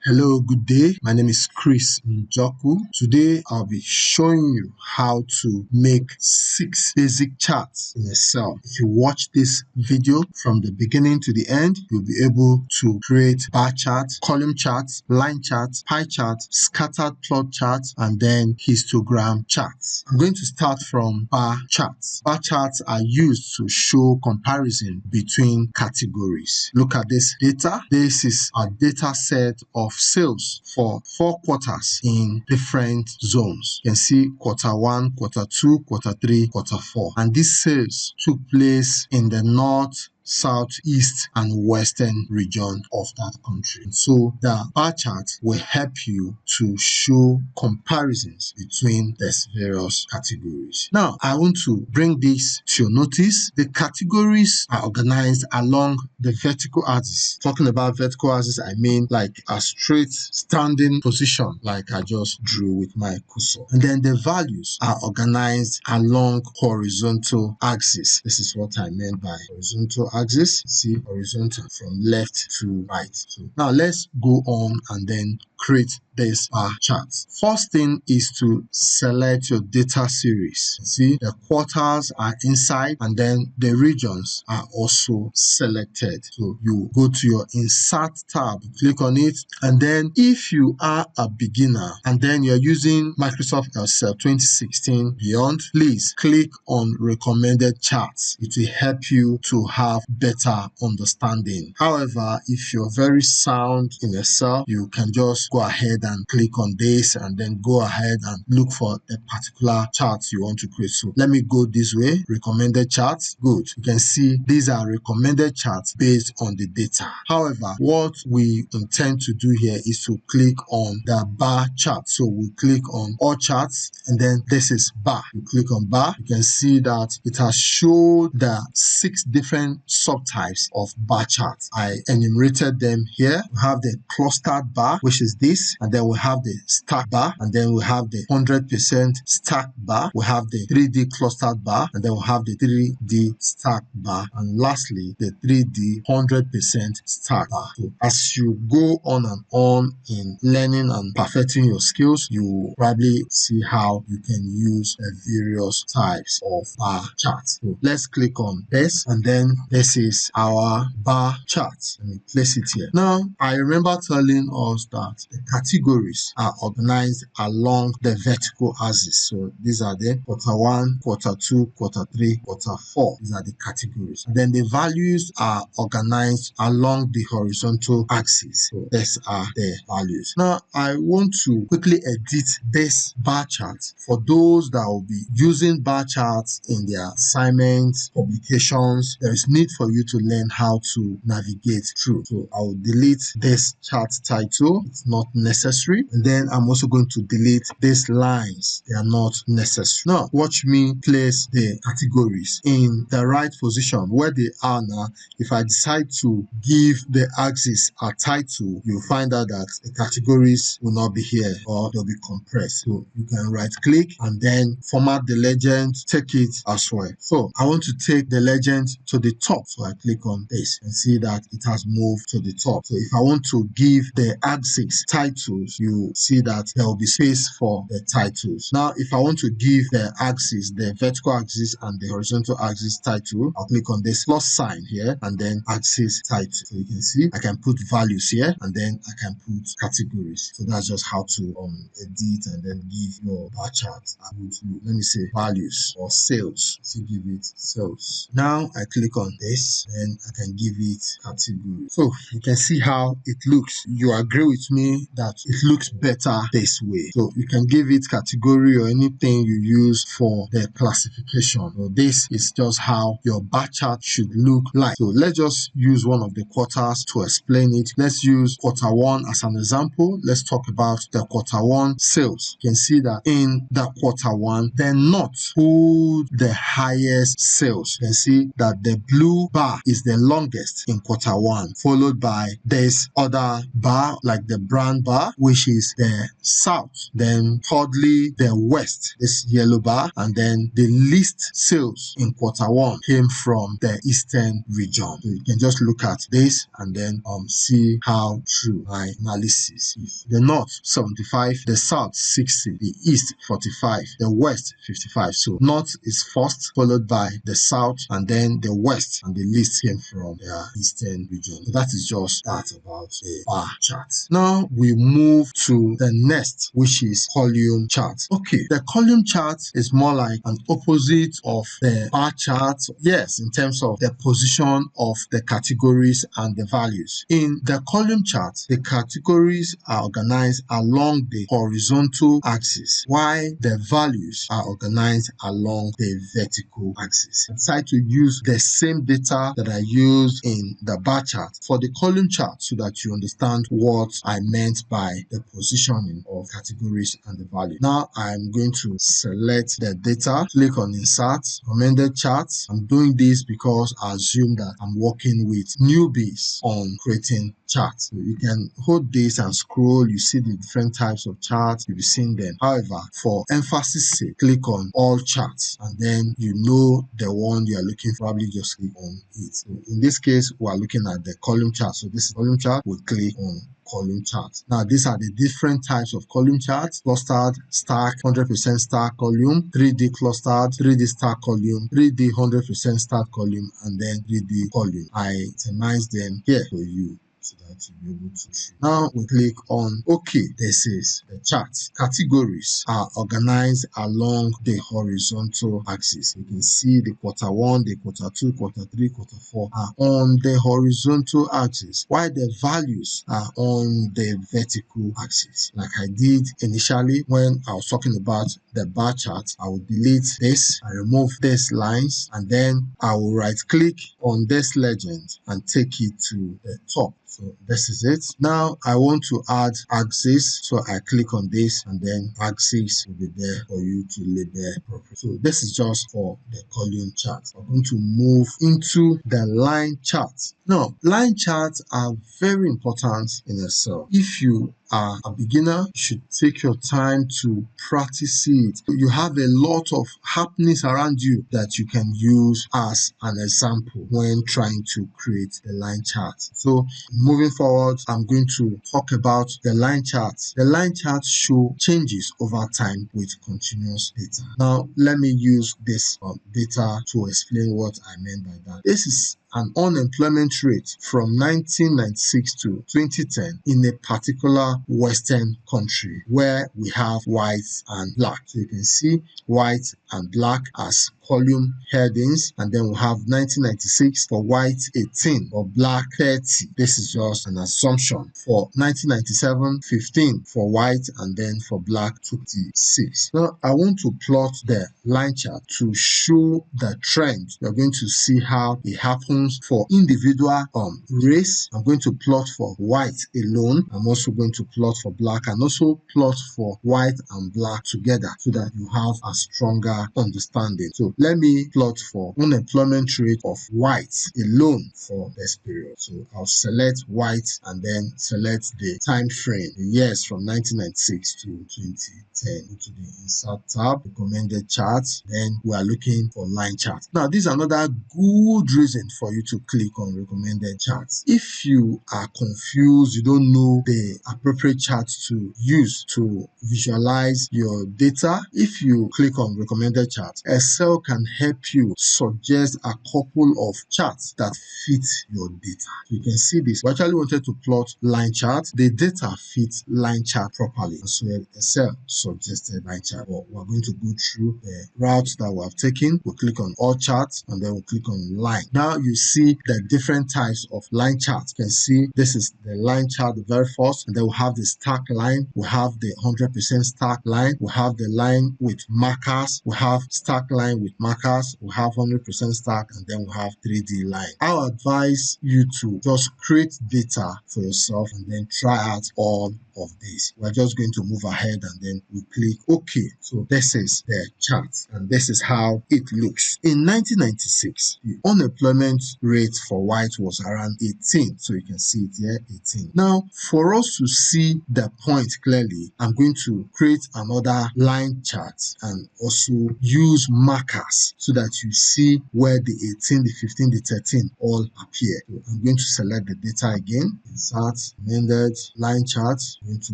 Hello, good day. My name is Chris Njoku. Today, I'll be showing you how to make 6 basic charts in Excel. If you watch this video from the beginning to the end, you'll be able to create bar charts, column charts, line charts, pie charts, scattered plot charts, and then histogram charts. I'm going to start from bar charts. Bar charts are used to show comparison between categories. Look at this data. This is a data set of sales for 4 quarters in different zones. You can see Q1, Q2, Q3, Q4. And these sales took place in the north, southeast and western region of that country. So the bar chart will help you to show comparisons between these various categories. Now, I want to bring this to your notice. The categories are organized along the vertical axis. Talking about vertical axis, I mean like a straight standing position like I just drew with my cursor. And then the values are organized along horizontal axis. This is what I meant by horizontal axis. See, horizontal from left to right. So now let's go on and then create this bar chart. First thing is to select your data series. See, the quarters are inside and then the regions are also selected. So you go to your insert tab, click on it, and then if you are a beginner and then you're using Microsoft Excel 2016 beyond, please click on recommended charts. It will help you to have better understanding. However, if you're very sound in Excel, you can just go ahead and click on this and then go ahead and look for a particular chart you want to create. So let me go this way, recommended charts. Good. You can see these are recommended charts based on the data. However, what we intend to do here is to click on the bar chart. So we click on all charts and then this is bar. You click on bar. You can see that it has showed the 6 different subtypes of bar charts. I enumerated them here. We have the clustered bar, which is this, and then we have the stack bar, and then we have the 100% stack bar, we have the 3D clustered bar, and then we have the 3D stack bar, and lastly the 3D 100% stack bar. So as you go on and on in learning and perfecting your skills, you will probably see how you can use the various types of bar charts. So let's click on this, and then this is our bar chart. Let me place it here. Now, I remember telling us that the categories are organized along the vertical axis. So these are the Q1, Q2, Q3, Q4. These are the categories. And then the values are organized along the horizontal axis. So these are the values. Now, I want to quickly edit this bar chart for those that will be using bar charts in their assignments, publications. There is need for you to learn how to navigate through. So I will delete this chart title. It's not necessary. And then I'm also going to delete these lines. They are not necessary. Now, watch me place the categories in the right position where they are now. If I decide to give the axis a title, you'll find out that the categories will not be here or they'll be compressed. So you can right click and then format the legend, take it as well. So I want to take the legend to the top. So I click on this and see that it has moved to the top. So if I want to give the axis titles, you see that there will be space for the titles. Now, if I want to give the axis, the vertical axis and the horizontal axis title, I'll click on this plus sign here and then axis title. So you can see I can put values here and then I can put categories. So that's just how to edit and then give your bar chart a good look. Let me say values or sales. So give it sales. Now I click on this, then I can give it category. So you can see how it looks. You agree with me that it looks better this way. So you can give it category or anything you use for the classification. So this is just how your bar chart should look like. So let's just use one of the quarters to explain it. Let's use Q1 as an example. Let's talk about the Q1 sales. You can see that in the Q1, the north hold the highest sales. You can see that the blue bar is the longest in Q1, followed by this other bar like the brown brown bar, which is the south, then thirdly the west, this yellow bar, and then the least sales in Q1 came from the eastern region. So you can just look at this and then see how true my analysis is. The north 75, the south 60, the east 45, the west 55. So north is first, followed by the south, and then the west, and the least came from the eastern region. So that is just that about the bar chart. Now we move to the next, which is column chart. Okay, the column chart is more like an opposite of the bar chart. Yes, in terms of the position of the categories and the values. In the column chart, the categories are organized along the horizontal axis, while the values are organized along the vertical axis. I decided to use the same data that I used in the bar chart for the column chart so that you understand what I meant by the positioning of categories and the value. Now I'm going to select the data, click on Insert, Recommended Charts. I'm doing this because I assume that I'm working with newbies on creating charts. So you can hold this and scroll, you see the different types of charts, you'll be seeing them. However, for emphasis sake, click on all charts and then you know the one you are looking for, probably just click on it. So in this case, we are looking at the column chart. So this is column chart, we'll click on column chart. Now these are the different types of column charts: clustered, stack, 100% stack column, 3D clustered, 3D stack column, 3D 100% stack column, and then 3D column. I itemize them here for you so that you'll be able to see. Now we click on OK. This is the chart. Categories are organized along the horizontal axis. You can see the Q1, the Q2, Q3, Q4 are on the horizontal axis, while the values are on the vertical axis. Like I did initially when I was talking about the bar chart, I will delete this, I remove these lines, and then I will right click on this legend and take it to the top. So this is it. Now I want to add axis, so I click on this and then axis will be there for you to label properly. So this is just for the column chart. I'm going to move into the line chart. Now line charts are very important in Excel. If you are a beginner, you should take your time to practice it. You have a lot of happenings around you that you can use as an example when trying to create the line chart. So moving forward, I'm going to talk about the line charts. The line charts show changes over time with continuous data. Now let me use this data to explain what I meant by that. This is an unemployment rate from 1996 to 2010 in a particular Western country where we have white and black. So you can see white and black as column headings, and then we have 1996 for white 18, for black 30. This is just an assumption. For 1997, 15 for white, and then for black 26. Now I want to plot the line chart to show the trend. You're going to see how it happens for individual race. I'm going to plot for white alone. I'm also going to plot for black and also plot for white and black together so that you have a stronger understanding. So let me plot for unemployment rate of white alone for this period. So I'll select white and then select the time frame, the years from 1996 to 2010. Go to the Insert tab, Recommended Charts. Then we are looking for line chart. Now this is another good reason for you to click on Recommended Charts. If you are confused, you don't know the appropriate chart to use to visualize your data, if you click on Recommended Charts, Excel can help you suggest a couple of charts that fit your data. You can see this. We actually wanted to plot line chart. The data fits line chart properly, and so Excel suggested line chart. But we're going to go through the routes that we have taken. We'll click on all charts and then we'll click on line. Now you see the different types of line charts. You can see this is the line chart, the very first, and then we'll have the stack line, we have the 100% stack line, we have the line with markers, we have stack line with markers, we have 100% stack, and then we have 3D line. I'll advise you to just create data for yourself and then try out all of this. We're just going to move ahead and then we click OK. So this is the chart and this is how it looks. In 1996, the unemployment rate for white was around 18. So you can see it here, 18. Now, for us to see the point clearly, I'm going to create another line chart and also use markers so that you see where the 18, the 15, the 13 all appear. So I'm going to select the data again, insert, amended, line chart. I'm going to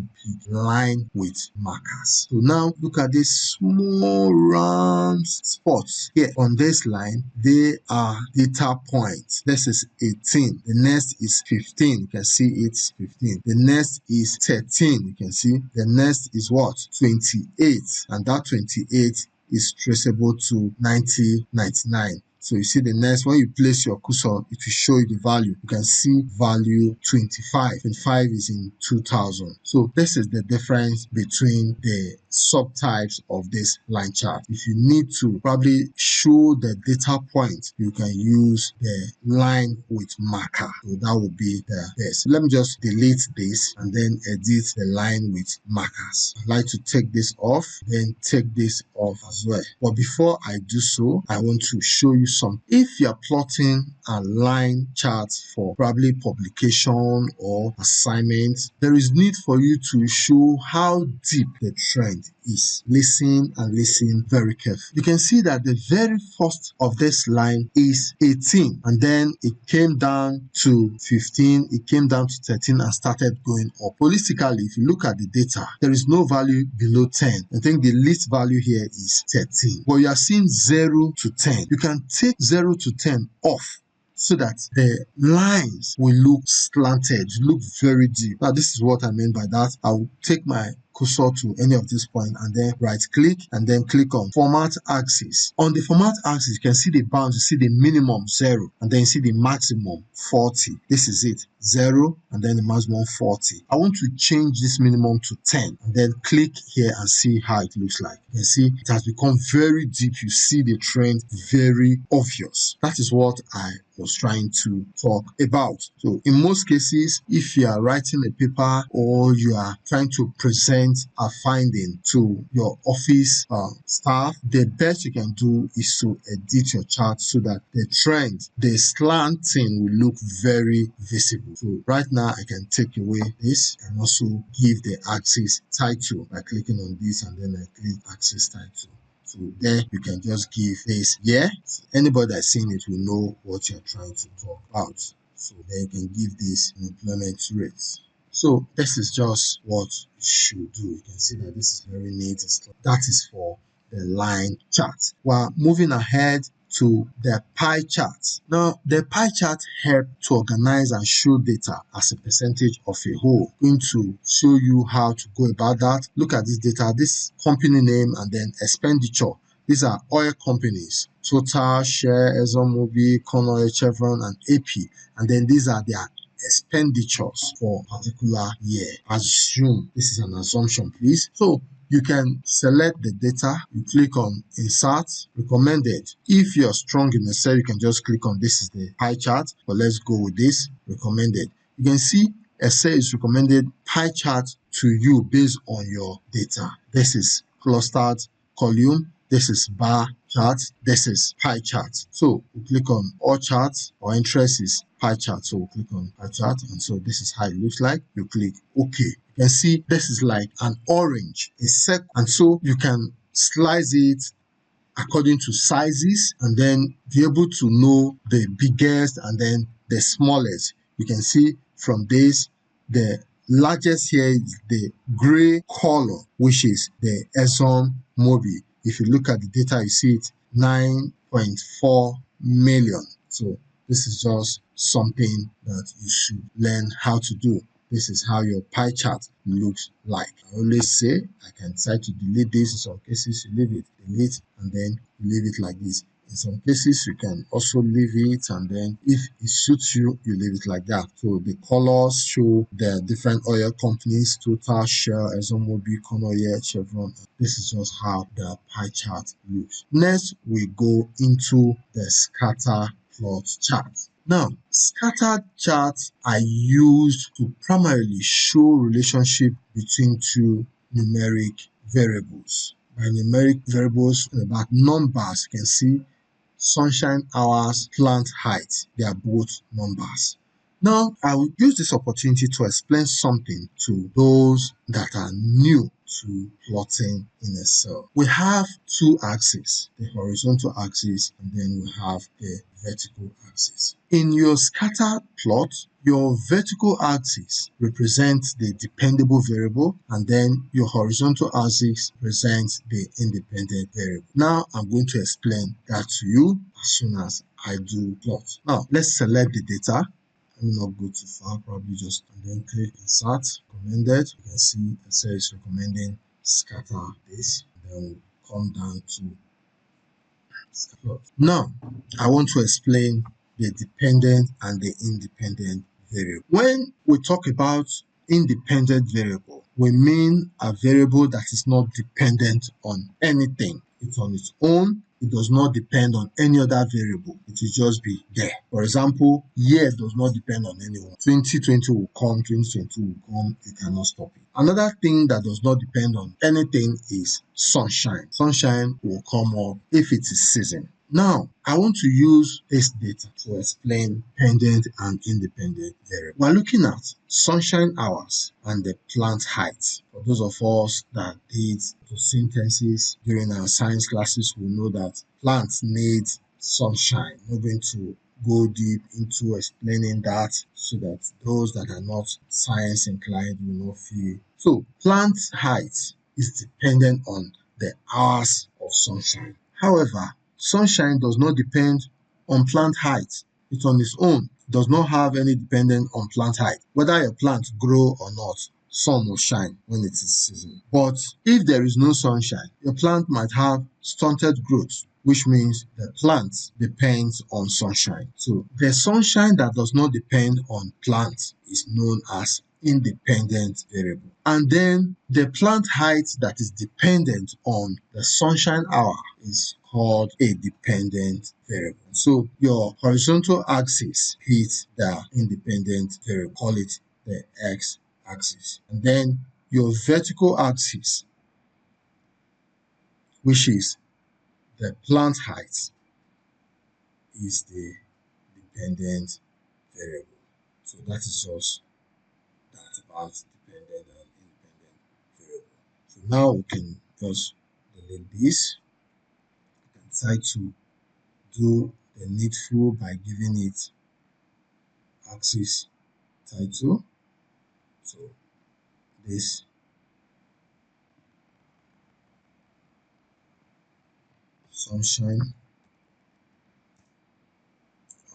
pick line with markers. So now look at these small round spots here on this line. They are data points. This is 18. The next is 15. You can see it's 15. The next is 13. You can see the next is what? 28. And that 28 is traceable to 1999. So you see the next, when you place your cursor, it will show you the value. You can see value 25. 25 is in 2000. So this is the difference between the subtypes of this line chart. If you need to probably show the data point, you can use the line with marker. So that would be the best. Let me just delete this and then edit the line with markers. I like to take this off, then take this off as well. But before I do so, I want to show you some. If you're plotting a line chart for probably publication or assignment, there is need for you to show how deep the trend is. Listen and listen very carefully. You can see that the very first of this line is 18 and then it came down to 15, it came down to 13 and started going up. Holistically, if you look at the data, there is no value below 10. I think the least value here is 13. But you are seeing 0 to 10. You can take 0 to 10 off so that the lines will look slanted, look very deep. Now, this is what I mean by that. I will take my cursor to any of this point and then right click and then click on format axis. On the format axis, you can see the bounds, you see the minimum 0 and then you see the maximum 40. This is it, 0 and then the maximum 40. I want to change this minimum to 10 and then click here and see how it looks like. You can see it has become very deep. You see the trend very obvious. That is what I was trying to talk about. So in most cases, if you are writing a paper or you are trying to present a finding to your office staff, the best you can do is to edit your chart so that the trend, the slanting will look very visible. So right now I can take away this and also give the axis title by clicking on this and then I click axis title. So there you can just give this here. So anybody that's seen it will know what you're trying to talk about. So then you can give this employment rates. So this is just what you should do. You can see that this is very neat. That is for the line chart. We're moving ahead to the pie chart. Now, the pie chart helps to organize and show data as a percentage of a whole. I'm going to show you how to go about that. Look at this data, this company name and then expenditure. These are oil companies: Total, Shell, ExxonMobil, Connoy, Chevron, and AP. And then these are their expenditures for a particular year. Assume, this is an assumption, please. So you can select the data, you click on insert, recommended. If you're strong in Excel, you can just click on this is the pie chart, but let's go with this, recommended. You can see Excel is recommended pie chart to you based on your data. This is clustered column, this is bar chart, this is pie chart. So we click on all charts. Our interest is pie chart, so we click on pie chart, and so this is how it looks like. You click OK. You can see this is like an orange, a circle, and so you can slice it according to sizes and then be able to know the biggest and then the smallest. You can see from this, the largest here is the gray color, which is the ExxonMobil. If you look at the data, you see it 9.4 million. So this is just something that you should learn how to do. This is how your pie chart looks like. I always say I can try to delete this. In some cases, you leave it, delete, and then you leave it like this. In some cases, you can also leave it, and then if it suits you, you leave it like that. So the colors show the different oil companies: Total, Shell, ExxonMobil, Oil, Chevron. This is just how the pie chart looks. Next, we go into the scatter plot chart. Now, scattered charts are used to primarily show relationship between two numeric variables. By numeric variables, about numbers, you can see sunshine hours, plant height. They are both numbers. Now, I will use this opportunity to explain something to those that are new to plotting in Excel. We have two axes, the horizontal axis, and then we have the vertical axis. In your scatter plot, your vertical axis represents the dependable variable, and then your horizontal axis represents the independent variable. Now, I'm going to explain that to you as soon as I do plot. Now, let's select the data. Let me not go too far, probably just, and then click insert, recommended. You can see Excel is recommending scatter this. Then we'll come down to scatter. Now, I want to explain the dependent and the independent variable. When we talk about independent variable, we mean a variable that is not dependent on anything. It's on its own. It does not depend on any other variable. It will just be there. For example, year does not depend on anyone. 2020 will come, 2022 will come. You cannot stop it. Another thing that does not depend on anything is sunshine. Sunshine will come up if it is season. Now, I want to use this data to explain dependent and independent variables. We're looking at sunshine hours and the plant height. For those of us that did photosynthesis during our science classes, we know that plants need sunshine. I'm not going to go deep into explaining that so that those that are not science inclined will not feel. So, plant height is dependent on the hours of sunshine. However, sunshine does not depend on plant height. It's on its own. It does not have any dependence on plant height. Whether your plant grow or not, sun will shine when it is season. But if there is no sunshine, your plant might have stunted growth, which means the plant depends on sunshine. So the sunshine that does not depend on plants is known as independent variable. And then the plant height that is dependent on the sunshine hour is called a dependent variable. So your horizontal axis is the independent variable, call it the x-axis. And then your vertical axis, which is the plant height, is the dependent variable. So that is just that about dependent and independent variable. So now we can just delete this. We can try to do the needful by giving it axis title. So this sunshine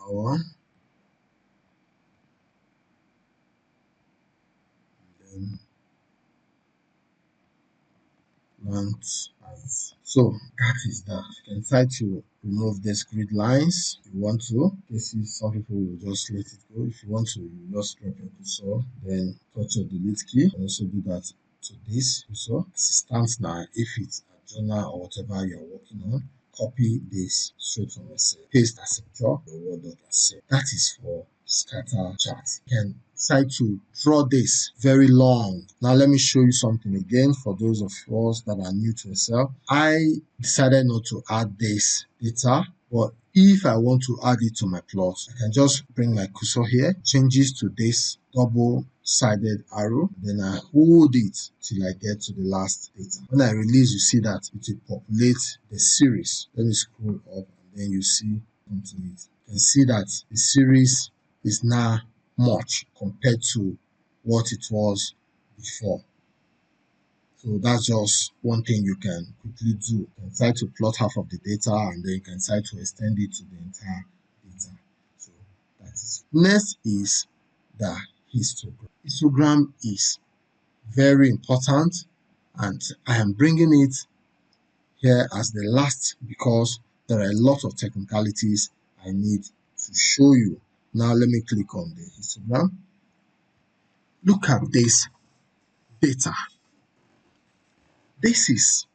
hour, then plant height. So that is that. You can try to remove these grid lines if you want to. This is some people will just let it go. If you want to, you just drop your cursor, then touch your delete key. You can also do that to this cursor. As it stands now, if it's a journal or whatever you're working on, copy this straight from Excel. Paste as a draw the word of Excel. That is for scatter chart. You can try to draw this very long. Now let me show you something again for those of us that are new to Excel. I decided not to add this data, but if I want to add it to my plot, I can just bring my cursor here, changes to this double-sided arrow, then I hold it till I get to the last data. When I release, you see that it will populate the series. Let me scroll up and then you see into it. You can see that the series is now much compared to what it was before. So that's just one thing you can quickly do. You can try to plot half of the data and then you can try to extend it to the entire data. So that is. Next is the histogram. Histogram is very important and I am bringing it here as the last because there are a lot of technicalities I need to show you. Now let me click on the histogram. Look at this data. This is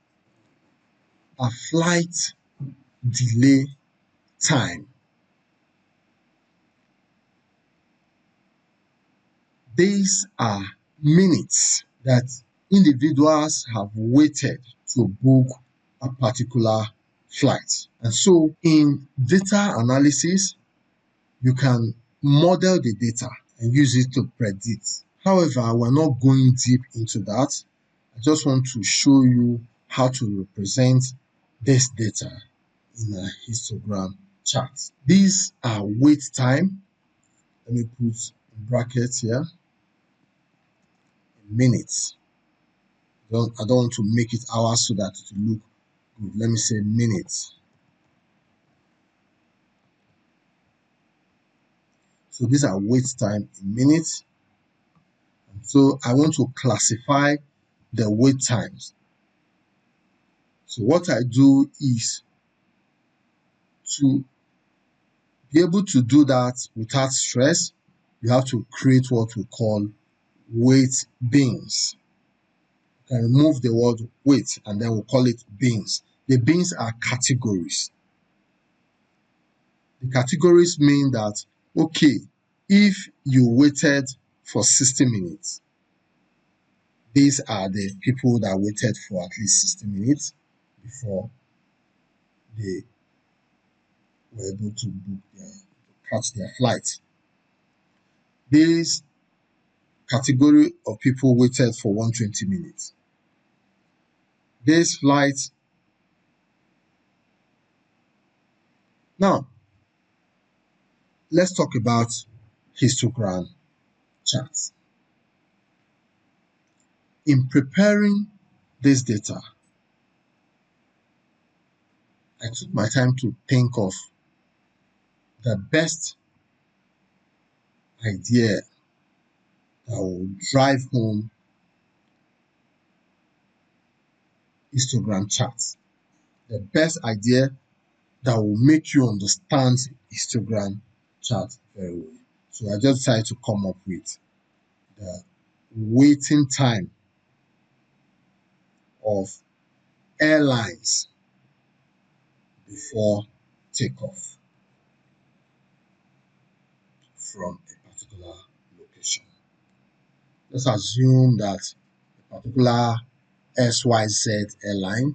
a flight delay time. These are minutes that individuals have waited to book a particular flight. And so in data analysis, you can model the data and use it to predict. However, we're not going deep into that. I just want to show you how to represent this data in a histogram chart. These are wait time. Let me put in brackets here, minutes. I don't want to make it hours so that it will look good. Let me say minutes. So these are wait time in minutes. So I want to classify the wait times. So what I do is to be able to do that without stress, you have to create what we call wait bins. You can remove the word wait and then we'll call it bins. The bins are categories. The categories mean that, okay, if you waited for 60 minutes, these are the people that waited for at least 60 minutes before they were able to catch their flight. This category of people waited for 120 minutes. This flight. Now, let's talk about histogram charts. In preparing this data, I took my time to think of the best idea that will drive home histogram charts. The best idea that will make you understand histogram chart very well. So I just decided to come up with the waiting time of airlines before takeoff from a particular location. Let's assume that a particular XYZ airline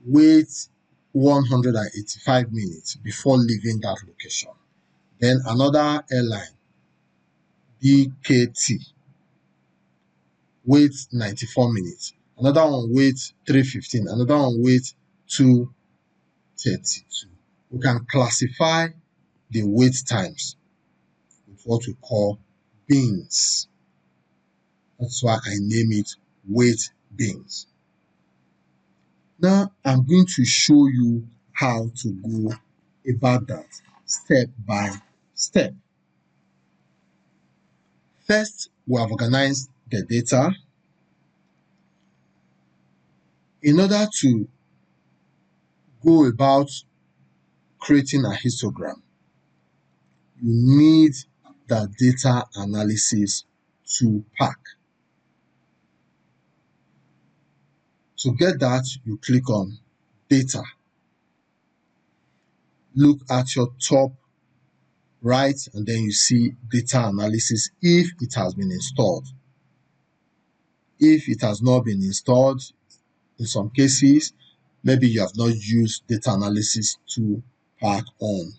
waits 185 minutes before leaving that location. Then another airline, BKT, waits 94 minutes. Another one waits 315. Another one waits 232. We can classify the wait times with what we call bins. That's why I name it wait bins. Now I'm going to show you how to go about that step by step. First, we have organized the data. In order to go about creating a histogram, you need the data analysis to pack. To get that, you click on data. Look at your top right and then you see data analysis if it has been installed. If it has not been installed, in some cases, maybe you have not used data analysis to pack on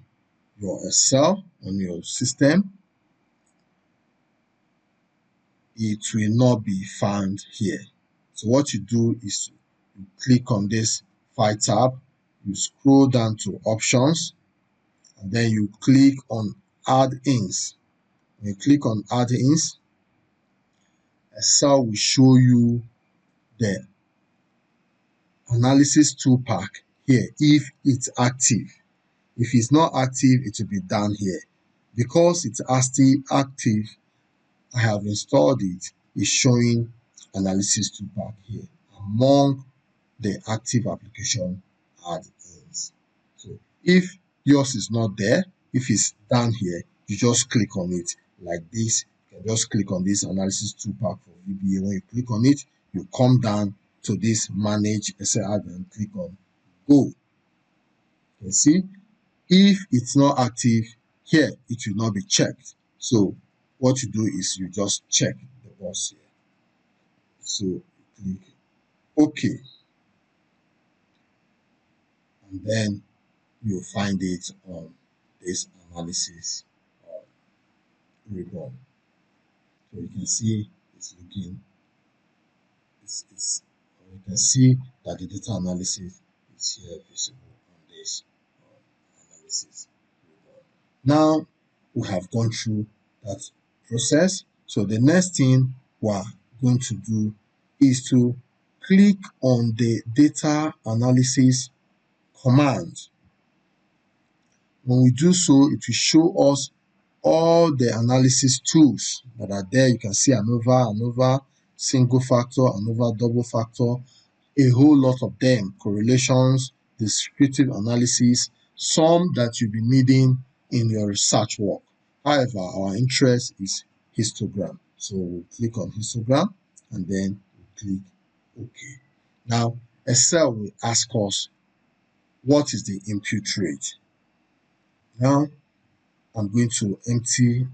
your Excel, on your system, it will not be found here. So what you do is you click on this File tab, you scroll down to Options, and then you click on Add-ins. When you click on Add-ins, Excel will show you the analysis tool pack here if it's active. If it's not active, it will be down here. Because it's active, I have installed it. It's showing analysis tool pack here among the active application add-ins. So If yours is not there, if it's down here, you just click on it like this. You can just click on this analysis toolpack for VBA. When you click on it, you come down to this manage Excel add and click on go. You can see if it's not active here, it will not be checked. So what you do is you just check the box here. So click OK, and then you'll find it on this analysis ribbon. So you can see it's looking, you can see that the data analysis is here visible on this analysis ribbon. Now we have gone through that process. So the next thing we're going to do is to click on the data analysis command. When we do so, it will show us all the analysis tools that are there. You can see ANOVA, single factor, ANOVA double factor, a whole lot of them, correlations, descriptive analysis, some that you'll be needing in your research work. However, our interest is histogram. So we'll click on histogram and then we'll click OK. Now, Excel will ask us, what is the input rate? Now, I'm going to empty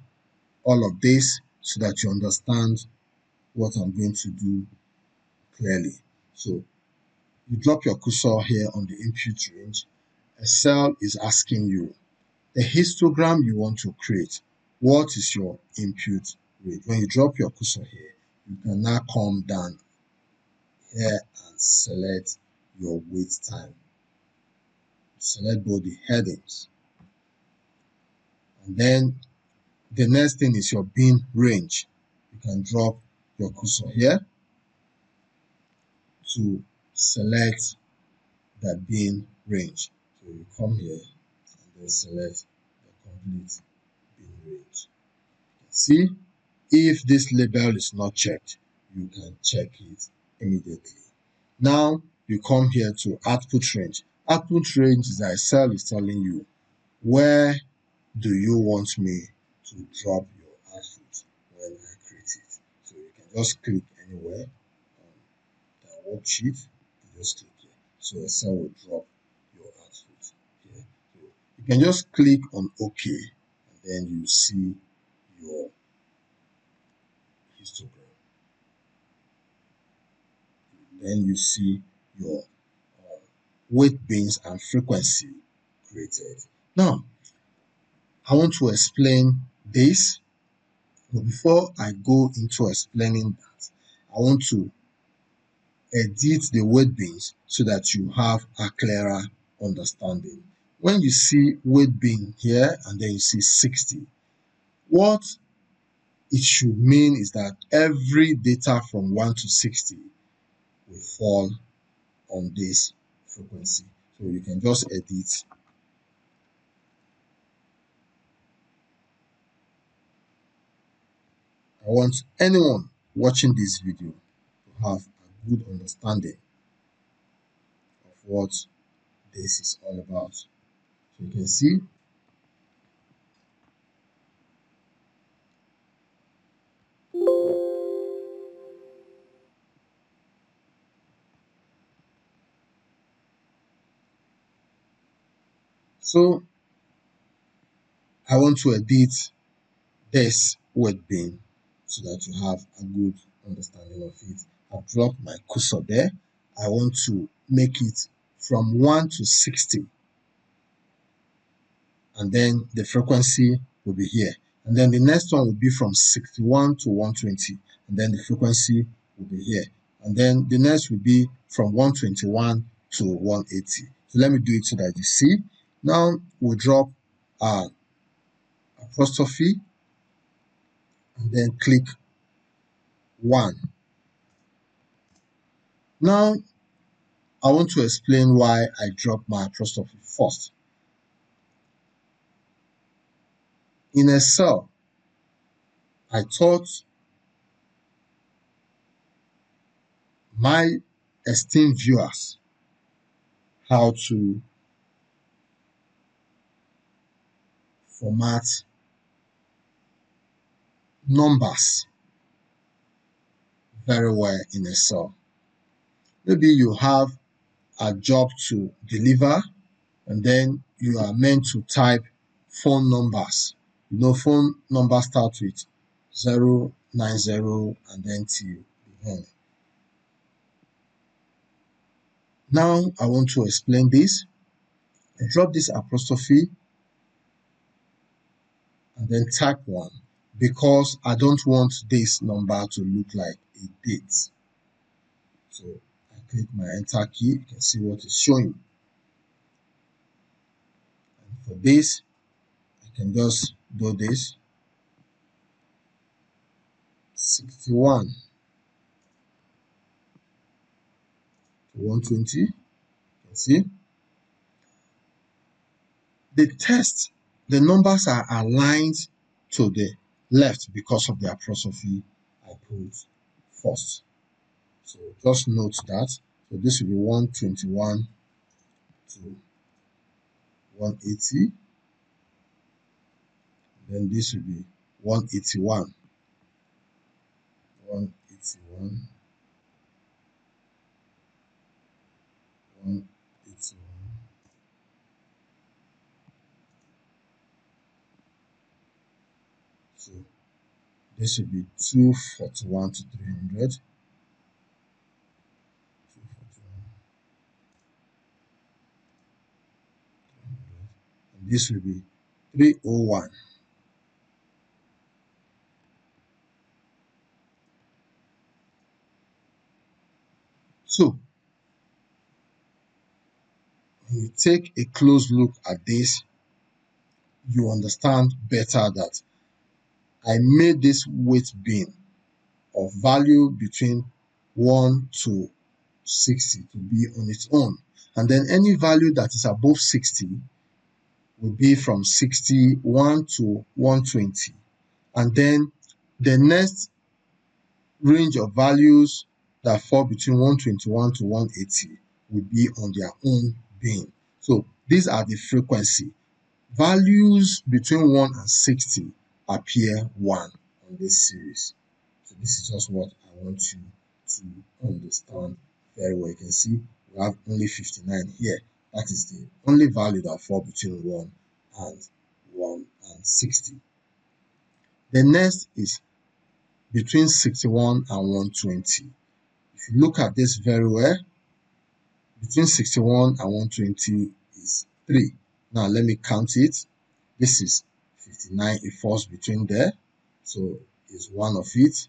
all of this so that you understand what I'm going to do clearly. So you drop your cursor here on the input range. Excel is asking you the histogram you want to create. What is your input rate? When you drop your cursor here, you can now come down here and select your wait time. Select both the headings. And then the next thing is your bin range. You can drop your cursor here to select the bin range. So you come here and then select the complete bin range. See, if this label is not checked, you can check it immediately. Now you come here to output range. Output range is that Excel is telling you, where do you want me to drop your output when I create it? So you can just click anywhere on the worksheet, you just click here. So Excel will drop your output here. So you can just click on OK, and then you see your histogram. Then you see your weight bins and frequency created. Now, I want to explain this, but before I go into explaining that, I want to edit the weight bins so that you have a clearer understanding. When you see weight bin here and then you see 60, what it should mean is that every data from 1 to 60 will fall on this frequency. So you can just edit. I want anyone watching this video to have a good understanding of what this is all about. So you can see so I want to edit this weight bin so that you have a good understanding of it. I've dropped my cursor there. I want to make it from 1 to 60, and then the frequency will be here. And then the next one will be from 61 to 120, and then the frequency will be here. And then the next will be from 121 to 180. So let me do it so that you see. Now we'll drop apostrophe and then click 1. Now I want to explain why I dropped my apostrophe first. In Excel, I taught my esteemed viewers how to format numbers very well in Excel. Maybe you have a job to deliver and then you are meant to type phone numbers. You know, phone numbers start with 090 and then till the end. Now I want to explain this. I drop this apostrophe and then type 1 because I don't want this number to look like a date. So I click my enter key. You can see what is showing. And for this, I can just do this 61 to 120. You can see the text, the numbers are aligned to the left because of the apostrophe I put first. So just note that. So this will be 121 to 180. Then this will be 181. 181. 181. So this will be 241 to 300. 241. And this will be 301. So when you take a close look at this, you understand better that I made this weight bin of value between 1 to 60 to be on its own. And then any value that is above 60 will be from 61 to 120. And then the next range of values that fall between 121 to 180 will be on their own bin. So these are the frequency. Values between 1 and 60 appear 1 on this series. So this is just what I want you to understand very well. You can see we have only 59 here. That is the only value that falls between 1 and 60. The next is between 61 and 120. If you look at this very well, between 61 and 120 is 3. Now let me count it. This is 59, it falls between there. So it's one of it.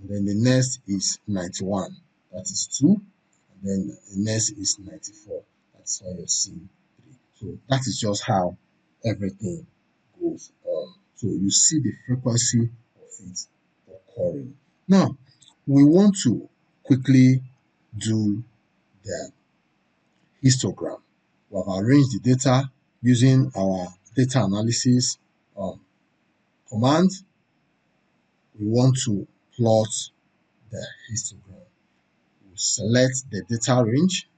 And then the next is 91. That is 2. And then the next is 94. That's why you're seeing 3. So that is just how everything goes on. So you see the frequency of it occurring. Now, we want to quickly do the histogram. We have arranged the data using our data analysis command. We want to plot the histogram. We select the data range.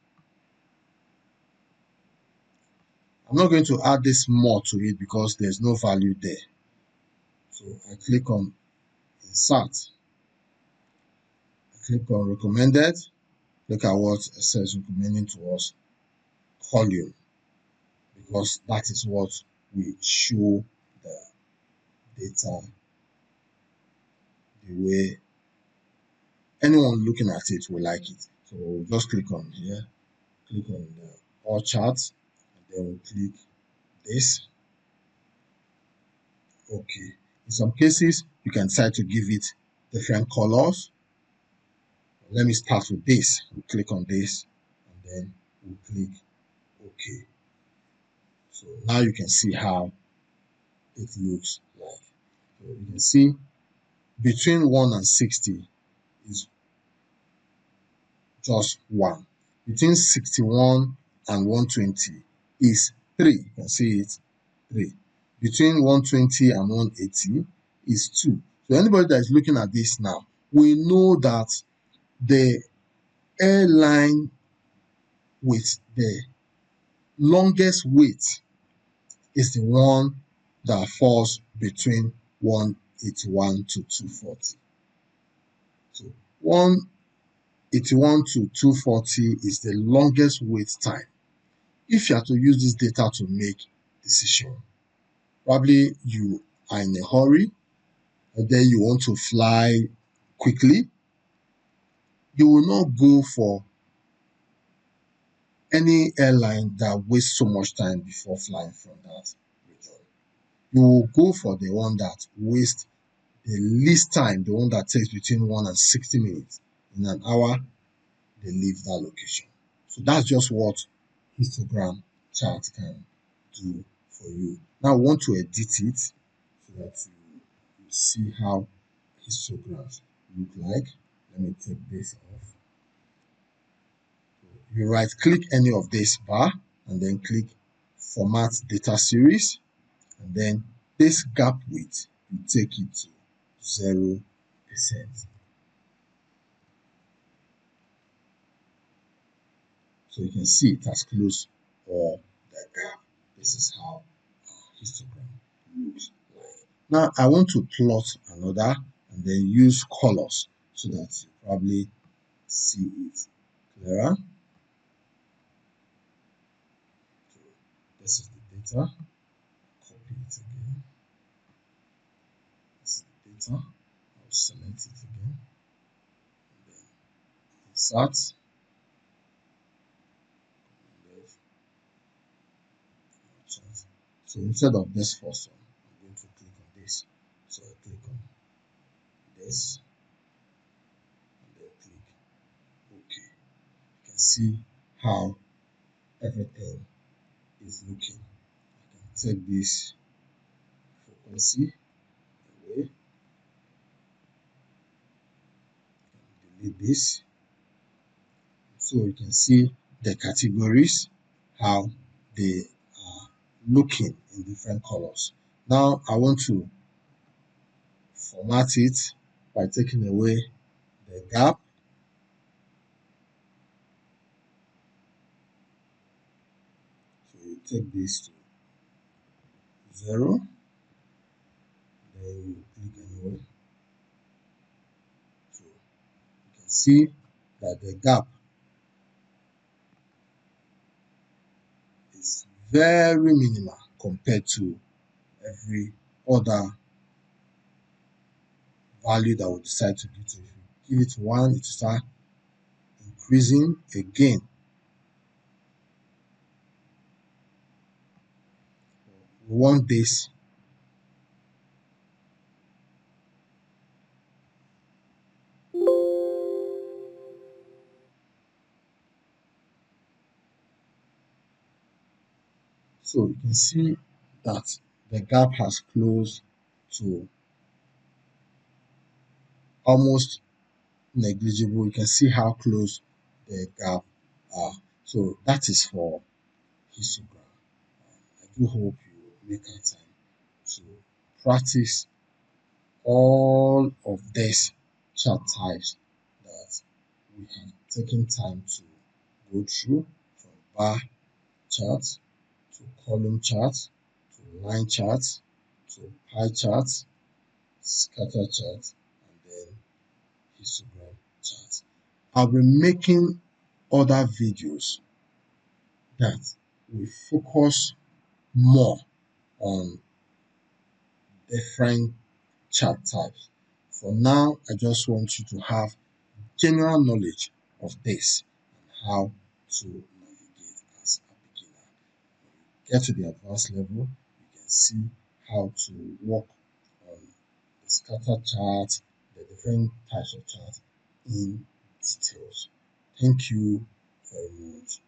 I'm not going to add this more to it because there's no value there. So I click on insert. I click on recommended. Look at what it says recommending to us, column, because that is what we show the data the way anyone looking at it will like it. So we'll just click on here, click on the all charts, and then we'll click this. Okay. In some cases, you can decide to give it different colors. Let me start with this. We'll click on this, and then we'll click OK. So now you can see how it looks like. So you can see between 1 and 60 is just 1. Between 61 and 120 is 3. You can see it, 3. Between 120 and 180 is 2. So anybody that is looking at this now, we know that the airline with the longest wait is the one that falls between 181 to 240. So 181 to 240 is the longest wait time. If you are to use this data to make decision, probably you are in a hurry and then you want to fly quickly, you will not go for any airline that wastes so much time before flying from that region. You will go for the one that wastes the least time, the one that takes between 1 and 60 minutes. In an hour, they leave that location. So that's just what histogram chart can do for you. Now I want to edit it so that you see how histograms look like. Let me take this off. You right click any of this bar and then click format data series, and then this gap width, you take it to 0%. So you can see it has closed all the gap. This is how histogram looks like. Now I want to plot another and then use colors so that you probably see it clearer. So this is the data. Copy it again. This is the data. I'll select it again. And then insert. So instead of this first one, I'm going to click on this. So I click on this and then click OK. You can see how everything is looking. I can take this frequency away, delete this. So you can see the categories, how they are looking in different colors. Now I want to format it by taking away the gap. So you take this to 0, then you click anywhere. So you can see that the gap is very minimal compared to every other value that we decide to give to it. If you give it 1, it will start increasing again. We want this. So you can see that the gap has closed to almost negligible. You can see how close the gap are. So that is for histogram. I do hope you make a time to practice all of these chart types that we have taken time to go through, from bar charts to column charts to line charts to pie charts, scatter charts, and then histogram charts. I'll be making other videos that will focus more on different chart types. For now, I just want you to have general knowledge of this and how to navigate as a beginner. When you get to the advanced level, you can see how to work on the scatter chart, the different types of charts in details. Thank you very much.